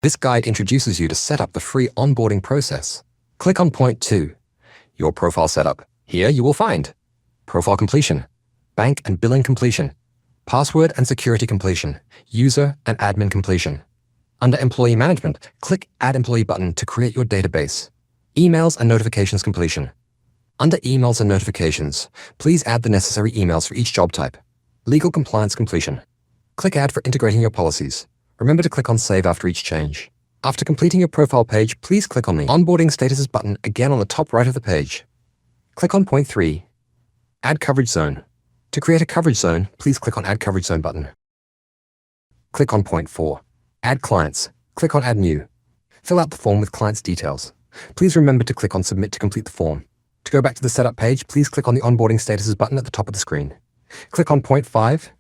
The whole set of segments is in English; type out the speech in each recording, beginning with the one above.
This guide introduces you to set up the free onboarding process. Click on point 2, your profile setup. Here you will find profile completion, bank and billing completion, password and security completion, user and admin completion. Under employee management, click Add Employee button to create your database. Emails and notifications completion. Under emails and notifications, please add the necessary emails for each job type. Legal compliance completion. Click Add for integrating your policies. Remember to click on Save after each change. After completing your profile page, please click on the Onboarding Statuses button again on the top right of the page. Click on point 3, Add Coverage Zone. To create a coverage zone, please click on Add Coverage Zone button. Click on point 4, Add Clients. Click on Add New. Fill out the form with clients' details. Please remember to click on Submit to complete the form. To go back to the setup page, please click on the Onboarding Statuses button at the top of the screen. Click on point 5,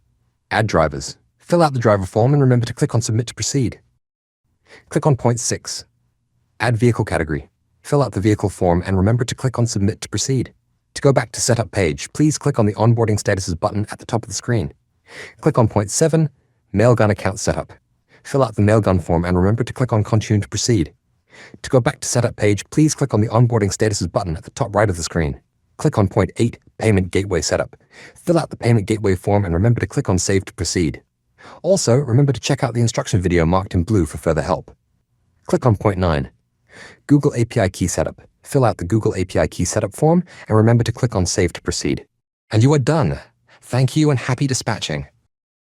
Add Drivers. Fill out the driver form and remember to click on Submit to proceed. Click on point 6, Add Vehicle Category. Fill out the vehicle form and remember to click on Submit to proceed. To go back to setup page, please click on the Onboarding Statuses button at the top of the screen. Click on point 7, Mailgun Account Setup. Fill out the Mailgun form and remember to click on Continue to proceed. To go back to setup page, please click on the Onboarding Statuses button at the top right of the screen. Click on point 8, Payment Gateway Setup. Fill out the Payment Gateway form and remember to click on Save to proceed. Also, remember to check out the instruction video marked in blue for further help. Click on point 9, Google API Key Setup. Fill out the Google API Key Setup form and remember to click on Save to proceed. And you are done. Thank you and happy dispatching.